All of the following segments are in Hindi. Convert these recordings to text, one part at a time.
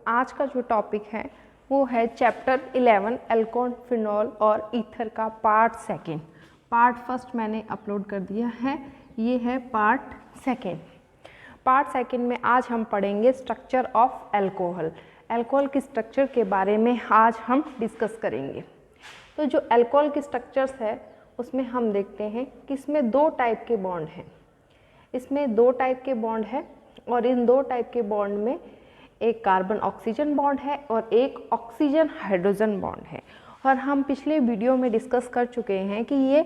आज का जो टॉपिक है वो है चैप्टर 11 एल्कोहल, फिनॉल और ईथर का पार्ट सेकेंड। पार्ट फर्स्ट मैंने अपलोड कर दिया है, ये है पार्ट सेकेंड। पार्ट सेकेंड में आज हम पढ़ेंगे स्ट्रक्चर ऑफ एल्कोहल। एल्कोहल की स्ट्रक्चर के बारे में आज हम डिस्कस करेंगे। तो जो एल्कोहल की स्ट्रक्चर्स है उसमें हम देखते हैं कि इसमें दो टाइप के बॉन्ड हैं। इसमें दो टाइप के बॉन्ड है और इन दो टाइप के बॉन्ड में एक कार्बन ऑक्सीजन बॉन्ड है और एक ऑक्सीजन हाइड्रोजन बॉन्ड है। और हम पिछले वीडियो में डिस्कस कर चुके हैं कि ये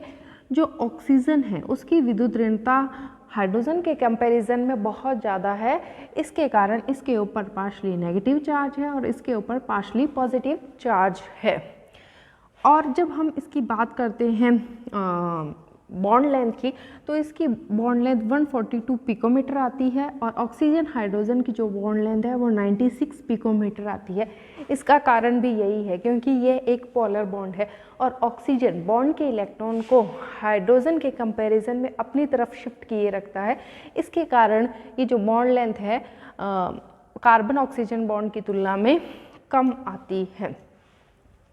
जो ऑक्सीजन है उसकी विद्युत ऋणता हाइड्रोजन के कंपैरिजन में बहुत ज़्यादा है। इसके कारण इसके ऊपर पार्शली नेगेटिव चार्ज है और इसके ऊपर पार्शली पॉजिटिव चार्ज है। और जब हम इसकी बात करते हैं बॉन्ड लेंथ की, तो इसकी बॉन्ड लेंथ 142 पिकोमीटर आती है और ऑक्सीजन हाइड्रोजन की जो बॉन्ड लेंथ है वो 96 पिकोमीटर आती है। इसका कारण भी यही है क्योंकि ये एक पोलर बॉन्ड है और ऑक्सीजन बॉन्ड के इलेक्ट्रॉन को हाइड्रोजन के कंपैरिजन में अपनी तरफ शिफ्ट किए रखता है। इसके कारण ये जो बॉन्ड लेंथ है कार्बन ऑक्सीजन बॉन्ड की तुलना में कम आती है।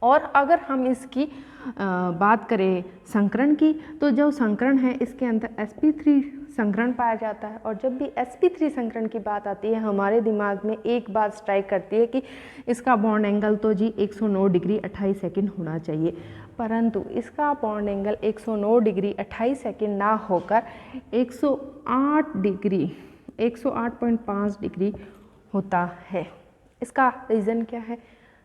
और अगर हम इसकी बात करें संकरण की, तो जो संकरण है इसके अंदर sp3 संकरण पाया जाता है। और जब भी sp3 संकरण की बात आती है हमारे दिमाग में एक बात स्ट्राइक करती है कि इसका बॉन्ड एंगल तो जी 109 डिग्री 28 सेकंड होना चाहिए, परंतु इसका बॉन्ड एंगल 109 डिग्री 28 सेकंड ना होकर 108 डिग्री 108.5 डिग्री होता है। इसका रीज़न क्या है?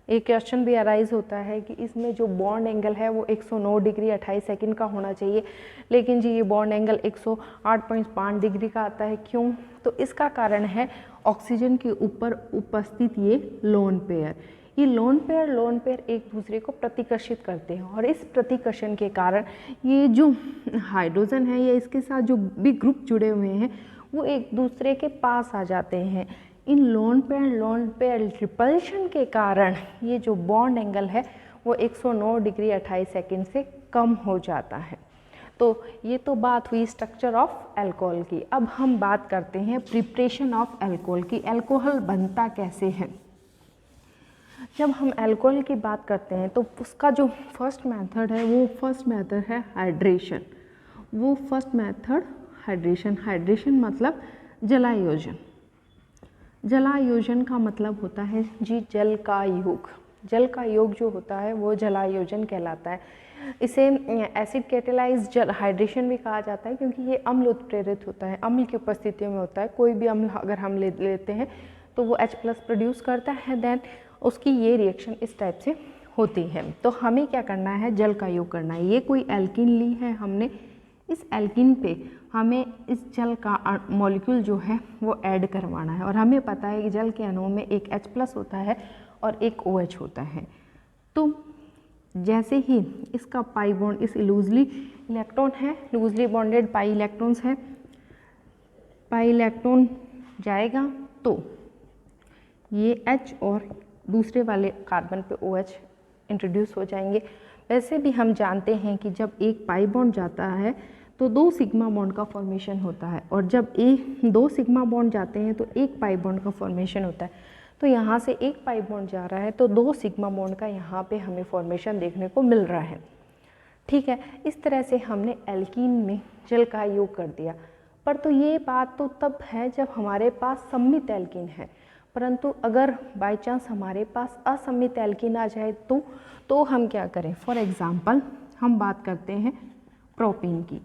एक क्वेश्चन भी अराइज होता है कि इसमें जो बॉन्ड एंगल है वो 109 डिग्री 28 सेकंड का होना चाहिए, लेकिन जी ये बॉन्ड एंगल 108.5 डिग्री का आता है। क्यों? तो इसका कारण है ऑक्सीजन के ऊपर उपस्थित ये लोन पेयर। ये लोन पेयर एक दूसरे को प्रतिकर्षित करते हैं और इस प्रतिकर्षण के कारण ये जो हाइड्रोजन है या इसके साथ जो भी ग्रुप जुड़े हुए हैं वो एक दूसरे के पास आ जाते हैं। इन लोन पेयर रिपल्शन के कारण ये जो बॉन्ड एंगल है वो 109 डिग्री 28 सेकंड से कम हो जाता है। तो ये तो बात हुई स्ट्रक्चर ऑफ अल्कोहल की। अब हम बात करते हैं प्रिपरेशन ऑफ अल्कोहल की। अल्कोहल बनता कैसे है? जब हम अल्कोहल की बात करते हैं तो उसका जो फर्स्ट मेथड है वो फर्स्ट मेथड है हाइड्रेशन। वो फर्स्ट मेथड हाइड्रेशन मतलब जलायोजन। जलायोजन का मतलब होता है जी जल का योग। जल का योग जो होता है वो जलायोजन कहलाता है। इसे एसिड कैटेलाइज जल हाइड्रेशन भी कहा जाता है क्योंकि ये अम्ल उत्प्रेरित होता है, अम्ल की उपस्थिति में होता है। कोई भी अम्ल अगर हम लेते हैं तो वो H+ प्रोड्यूस करता है, देन उसकी ये रिएक्शन इस टाइप से होती है। तो हमें क्या करना है? जल का योग करना है। ये कोई एल्कीन ली है हमने, इस एल्कीन पे हमें इस जल का मॉलिक्यूल जो है वो ऐड करवाना है। और हमें पता है कि जल के अणुओं में एक H+ होता है और एक OH होता है। तो जैसे ही इसका पाई बॉन्ड, इस लूजली इलेक्ट्रॉन है, लूजली बॉन्डेड पाई इलेक्ट्रॉन्स है, पाई इलेक्ट्रॉन जाएगा तो ये H और दूसरे वाले कार्बन पे OH इंट्रोड्यूस हो जाएंगे। वैसे भी हम जानते हैं कि जब एक पाई बॉन्ड जाता है तो 2 सिग्मा बॉन्ड का फॉर्मेशन होता है और जब 2 सिग्मा बॉन्ड जाते हैं तो एक पाई बॉन्ड का फॉर्मेशन होता है। तो यहाँ से एक पाई बॉन्ड जा रहा है तो 2 सिग्मा बॉन्ड का यहाँ पे हमें फॉर्मेशन देखने को मिल रहा है। ठीक है, इस तरह से हमने एल्कीन में जल का योग कर दिया। पर तो ये बात तो तब है जब हमारे पास सम्मित एल्कीन है, परंतु अगर बाई चांस हमारे पास असम्मित एल्कीन आ जाए तो हम क्या करें? फॉर एग्ज़ाम्पल हम बात करते हैं प्रोपीन की।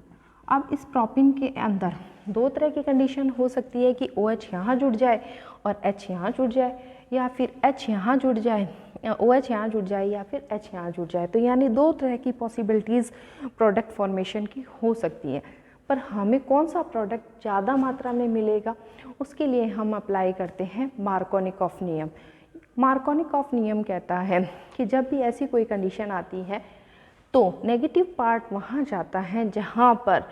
अब इस प्रोपीन के अंदर 2 तरह की कंडीशन हो सकती है कि OH यहाँ जुड़ जाए और H यहाँ जुड़ जाए, या फिर H यहाँ जुड़ जाए, OH यहाँ जुड़ जाए, या फिर H यहाँ जुड़ जाए। तो यानी 2 तरह की पॉसिबिलिटीज़ प्रोडक्ट फॉर्मेशन की हो सकती है। पर हमें कौन सा प्रोडक्ट ज़्यादा मात्रा में मिलेगा, उसके लिए हम अप्लाई करते हैं मार्कोनिकॉफ नियम। मार्कोनिकॉफ नियम कहता है कि जब भी ऐसी कोई कंडीशन आती है तो नेगेटिव पार्ट वहाँ जाता है जहाँ पर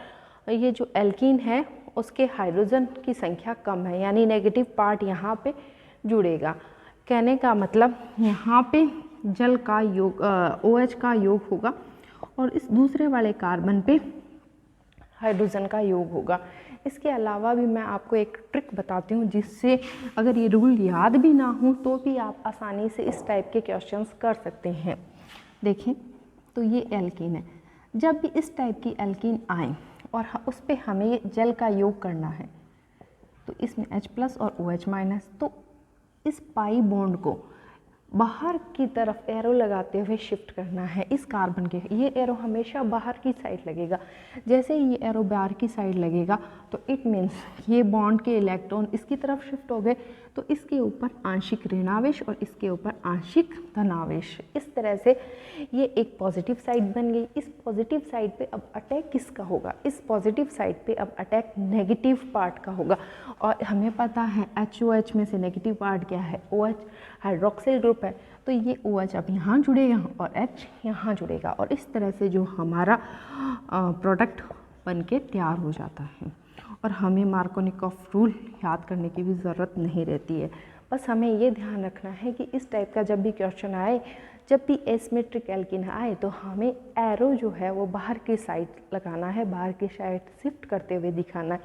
ये जो एल्कीन है उसके हाइड्रोजन की संख्या कम है, यानी नेगेटिव पार्ट यहाँ पे जुड़ेगा। कहने का मतलब यहाँ पे जल का योग OH का योग होगा और इस दूसरे वाले कार्बन पे हाइड्रोजन का योग होगा। इसके अलावा भी मैं आपको एक ट्रिक बताती हूँ जिससे अगर ये रूल याद भी ना हो तो भी आप आसानी से इस टाइप के क्वेश्चंस कर सकते हैं। देखें तो ये एल्कीन है, जब भी इस टाइप की एल्कीन आए और उस पर हमें जल का योग करना है तो इसमें H+ और OH-, तो इस पाई बॉन्ड को बाहर की तरफ एरो लगाते हुए शिफ्ट करना है इस कार्बन के। ये एरो हमेशा बाहर की साइड लगेगा। जैसे ही ये एरो बाहर की साइड लगेगा तो इट मीन्स ये बॉन्ड के इलेक्ट्रॉन इसकी तरफ शिफ्ट हो गए, तो इसके ऊपर आंशिक ऋणावेश और इसके ऊपर आंशिक धनावेश। इस तरह से ये एक पॉजिटिव साइड बन गई। इस पॉजिटिव साइड पे अब अटैक किसका होगा? इस पॉजिटिव साइड पे अब अटैक नेगेटिव पार्ट का होगा। और हमें पता है HOH में से नेगेटिव पार्ट क्या है? OH हाइड्रोक्सिल ग्रुप है, तो ये OH अब यहाँ जुड़ेगा और H यहाँ जुड़ेगा और इस तरह से जो हमारा प्रोडक्ट बन के तैयार हो जाता है। और हमें मार्कोनिकॉफ रूल याद करने की भी ज़रूरत नहीं रहती है। बस हमें ये ध्यान रखना है कि इस टाइप का जब भी क्वेश्चन आए, जब भी एसिमेट्रिक एल्कीन आए तो हमें एरो जो है वो बाहर की साइड लगाना है, बाहर की साइड शिफ्ट करते हुए दिखाना है,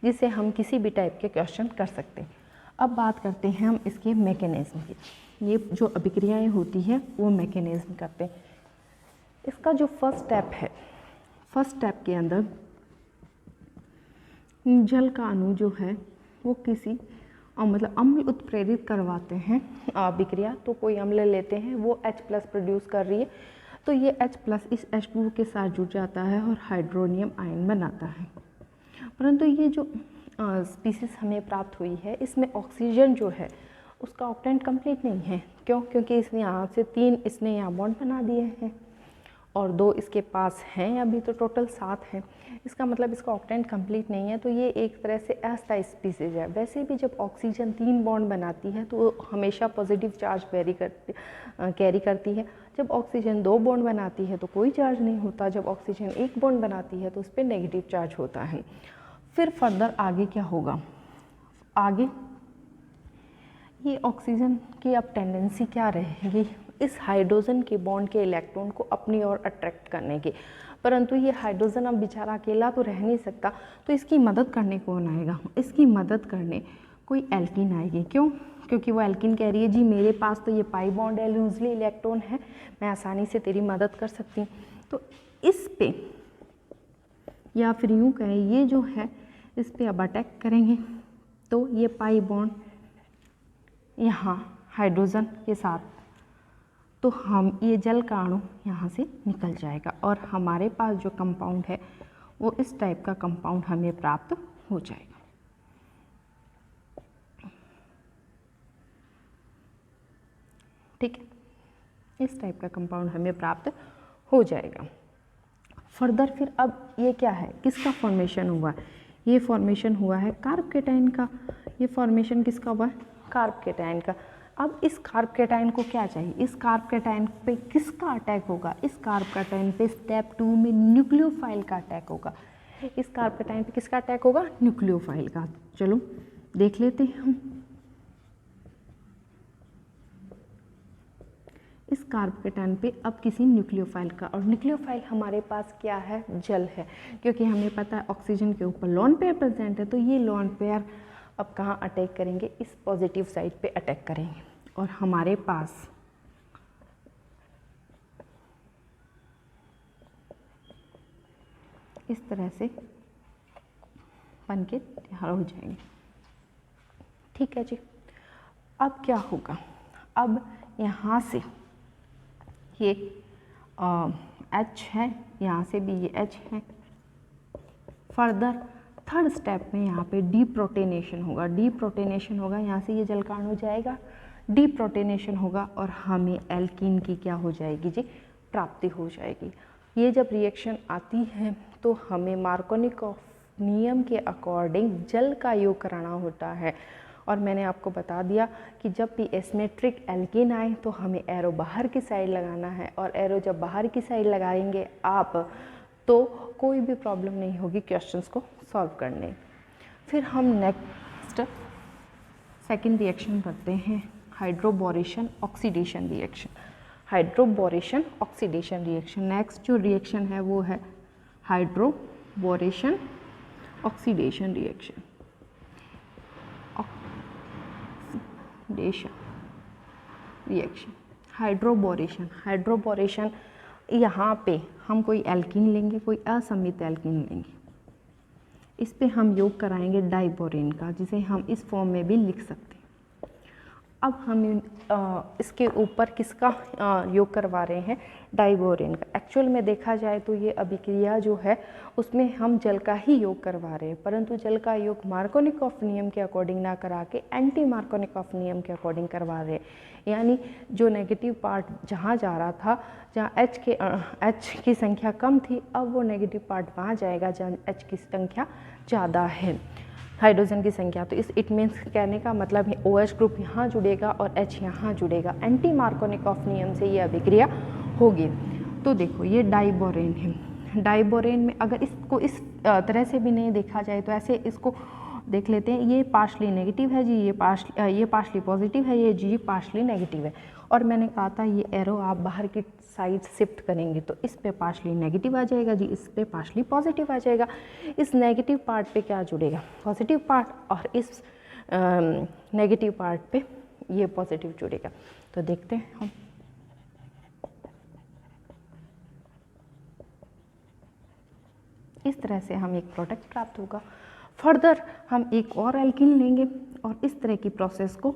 जिससे हम किसी भी टाइप के क्वेश्चन कर सकते हैं। अब बात करते हैं हम इसके मैकेनिज्म की। ये जो अभिक्रियाएं होती हैं वो मैकेनिज्म करते हैं। इसका जो फर्स्ट स्टेप है, फर्स्ट स्टेप के अंदर जल का अणु जो है वो किसी मतलब अम्ल उत्प्रेरित करवाते हैं अभिक्रिया। तो कोई अम्ल लेते हैं, वो H+ प्रोड्यूस कर रही है, तो ये H+ इस H2 के साथ जुड़ जाता है और हाइड्रोनियम आयन बनाता है। परंतु ये जो स्पीसीज हमें प्राप्त हुई है इसमें ऑक्सीजन जो है उसका ऑक्टेंट कंप्लीट नहीं है। क्यों? क्योंकि इसने यहाँ से 3 इसने यहाँ बॉन्ड बना दिए हैं और 2 इसके पास हैं अभी, तो टोटल 7 हैं। इसका मतलब इसका ऑक्टेंट कंप्लीट नहीं है, तो ये एक तरह से अस्थायी स्पीसीज है। वैसे भी जब ऑक्सीजन 3 बॉन्ड बनाती है तो हमेशा पॉजिटिव चार्ज कैरी करती है। जब ऑक्सीजन 2 बॉन्ड बनाती है तो कोई चार्ज नहीं होता। जब ऑक्सीजन 1 बॉन्ड बनाती है तो उस पर नेगेटिव चार्ज होता है। फिर फर्दर आगे क्या होगा? आगे ये ऑक्सीजन की अब टेंडेंसी क्या रहेगी? इस हाइड्रोजन के बॉन्ड के इलेक्ट्रॉन को अपनी ओर अट्रैक्ट करने की। परंतु ये हाइड्रोजन अब बेचारा अकेला तो रह नहीं सकता, तो इसकी मदद करने कौन आएगा? इसकी मदद करने कोई एल्कीन आएगी। क्यों? क्योंकि वो एल्कीन कह रही है जी मेरे पास तो ये पाई बॉन्ड है, लूजली इलेक्ट्रॉन है, मैं आसानी से तेरी मदद कर सकती हूँ। तो इस पे या फिर यूँ कहें ये जो है इस पे अब अटैक करेंगे, तो ये पाई बॉन्ड यहाँ हाइड्रोजन के साथ, तो हम ये जल का अणु यहाँ से निकल जाएगा और हमारे पास जो कंपाउंड है वो इस टाइप का कंपाउंड हमें प्राप्त हो जाएगा। ठीक है, इस टाइप का कंपाउंड हमें प्राप्त हो जाएगा। फर्दर फिर अब ये क्या है? किसका फॉर्मेशन हुआ? ये फॉर्मेशन हुआ है कार्ब केटाइन का। ये फॉर्मेशन किसका हुआ है? कार्ब केटाइन का। अब इस कार्ब केटाइन को क्या चाहिए? इस कार्ब केटाइन पे किसका अटैक होगा? इस कार्ब केटाइन पे स्टेप 2 में न्यूक्लियोफाइल का अटैक होगा। इस कार्ब केटाइन पे किसका अटैक होगा? न्यूक्लियोफाइल का। चलो देख लेते हैं हम। इस कार्ब केटाइन पे अब किसी न्यूक्लियोफाइल का, और न्यूक्लियोफाइल हमारे पास क्या है? जल है। क्योंकि हमें पता है ऑक्सीजन के ऊपर लोन पेयर प्रेजेंट है, तो ये लोन पेयर अब कहाँ अटैक करेंगे? इस पॉजिटिव साइड पे अटैक करेंगे और हमारे पास इस तरह से बन के तैयार हो जाएंगे। ठीक है जी। अब क्या होगा? अब यहाँ से ये H है, यहाँ से भी ये H है। फर्दर थर्ड स्टेप में यहाँ पे डीप्रोटेनेशन होगा। डीप्रोटेनेशन होगा, यहाँ से ये जल का अणु जाएगा, डीप्रोटेनेशन होगा और हमें एल्कीन की क्या हो जाएगी जी? प्राप्ति हो जाएगी। ये जब रिएक्शन आती है तो हमें मार्कोनिकॉफ नियम के अकॉर्डिंग जल का योग कराना होता है। और मैंने आपको बता दिया कि जब भी एसिमेट्रिक एल्कीन आए तो हमें एरो बाहर की साइड लगाना है, और एरो जब बाहर की साइड लगाएंगे आप तो कोई भी प्रॉब्लम नहीं होगी क्वेश्चंस को सॉल्व करने। फिर हम नेक्स्ट सेकंड रिएक्शन करते हैं, hydroboration oxidation reaction. Hydroboration oxidation reaction, next जो रिएक्शन है वो है hydroboration oxidation reaction, reaction. Hydroboration, hydroboration यहाँ पे हम कोई एल्कीन लेंगे, कोई असमित एल्कीन लेंगे, इस पे हम योग कराएंगे डाइबोरेन का, जिसे हम इस फॉर्म में भी लिख सकते हैं। अब हम इसके ऊपर किसका योग करवा रहे हैं, डाइबोरेन का। एक्चुअल में देखा जाए तो ये अभिक्रिया जो है उसमें हम जल का ही योग करवा रहे हैं, परंतु जल का योग मार्कोनिकॉफ नियम के अकॉर्डिंग ना करा के एंटी मार्कोनिकॉफ नियम के अकॉर्डिंग करवा रहे हैं। यानी जो नेगेटिव पार्ट जहाँ जा रहा था, जहाँ H की संख्या कम थी, अब वो नेगेटिव पार्ट वहाँ जाएगा जहाँ H की संख्या ज़्यादा है, हाइड्रोजन की संख्या। तो इस इट मीन्स कहने का मतलब है OH ग्रुप यहाँ जुड़ेगा और H यहाँ जुड़ेगा, एंटी मार्कोनिकॉफ नियम से ये अभिक्रिया होगी। तो देखो ये डाइबोरेन है, डाइबोरेन में अगर इसको इस तरह से भी नहीं देखा जाए तो ऐसे इसको देख लेते हैं, ये पार्शली नेगेटिव है जी, ये पार्शली पॉजिटिव है, ये जी पार्शली नेगेटिव है। और मैंने कहा था ये एरो आप बाहर की साइड शिफ्ट करेंगे तो इस पे पार्शली नेगेटिव आ जाएगा जी, इस पे पार्शली पॉजिटिव आ जाएगा। इस नेगेटिव पार्ट पे क्या जुड़ेगा, पॉजिटिव पार्ट, और इस नेगेटिव पार्ट पे ये पॉजिटिव जुड़ेगा। तो देखते हैं हम, इस तरह से हम एक प्रोडक्ट प्राप्त होगा। फर्दर हम एक और एल्कीन लेंगे और इस तरह की प्रोसेस को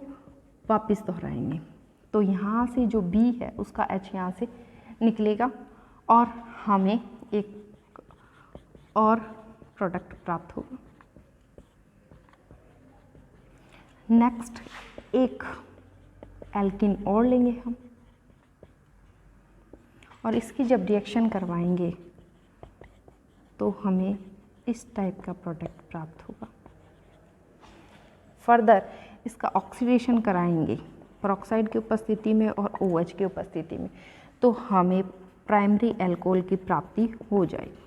वापस दोहराएंगे। तो यहाँ से जो B है उसका H यहाँ से निकलेगा और हमें एक और प्रोडक्ट प्राप्त होगा। नेक्स्ट एक एल्कीन और लेंगे हम और इसकी जब रिएक्शन करवाएंगे तो हमें इस टाइप का प्रोडक्ट प्राप्त होगा। फर्दर इसका ऑक्सीडेशन कराएंगे पेरोक्साइड की उपस्थिति में और OH की उपस्थिति में, तो हमें प्राइमरी अल्कोहल की प्राप्ति हो जाएगी।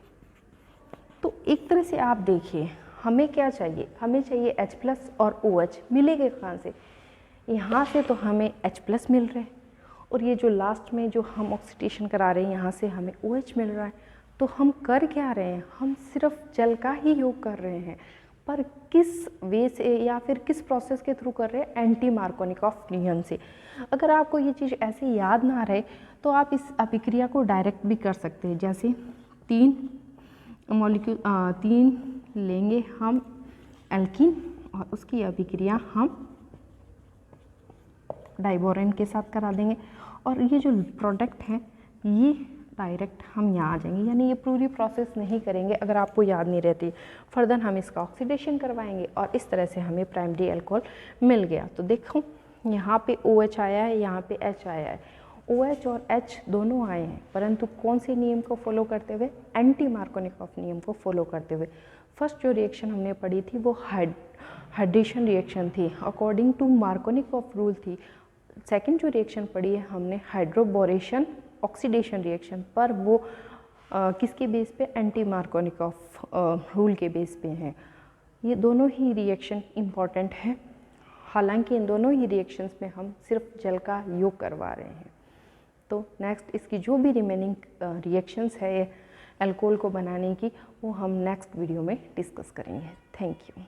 तो एक तरह से आप देखिए हमें क्या चाहिए, हमें चाहिए H+ और OH, मिलेगा कहाँ से, यहाँ से तो हमें H+ मिल रहा है और ये जो लास्ट में जो हम ऑक्सीडेशन करा रहे हैं यहाँ से हमें OH मिल रहा है। तो हम कर क्या रहे हैं, हम सिर्फ जल का ही योग कर रहे हैं, पर किस वे से या फिर किस प्रोसेस के थ्रू कर रहे हैं, एंटी मार्कोनिकॉफ नियम से। अगर आपको ये चीज़ ऐसे याद ना रहे तो आप इस अभिक्रिया को डायरेक्ट भी कर सकते हैं। जैसे 3 लेंगे हम एल्कीन और उसकी अभिक्रिया हम डाइबोरेन के साथ करा देंगे और ये जो प्रोडक्ट है ये डायरेक्ट हम यहाँ आ जाएंगे, यानी ये पूरी प्रोसेस नहीं करेंगे अगर आपको याद नहीं रहती। फर्दर हम इसका ऑक्सीडेशन करवाएंगे और इस तरह से हमें प्राइमरी अल्कोहल मिल गया। तो देखो यहाँ पे OH आया है, यहाँ पे H आया है, OH और H दोनों आए हैं, परंतु कौन से नियम को फॉलो करते हुए, एंटी मार्कोनिकॉफ नियम को फॉलो करते हुए। फर्स्ट जो रिएक्शन हमने पढ़ी थी वो हाइड्रेशन रिएक्शन थी, अकॉर्डिंग टू मार्कोनिकॉफ रूल थी। सेकेंड जो रिएक्शन पढ़ी है हमने हाइड्रोबोरेशन ऑक्सीडेशन रिएक्शन, पर वो किसके बेस पे, एंटी मार्कोनिकॉफ रूल के बेस पे हैं। ये दोनों ही रिएक्शन इम्पॉर्टेंट है, हालांकि इन दोनों ही रिएक्शंस में हम सिर्फ जल का योग करवा रहे हैं। तो नेक्स्ट इसकी जो भी रिमेनिंग रिएक्शंस है अल्कोहल को बनाने की, वो हम नेक्स्ट वीडियो में डिस्कस करेंगे। Thank you.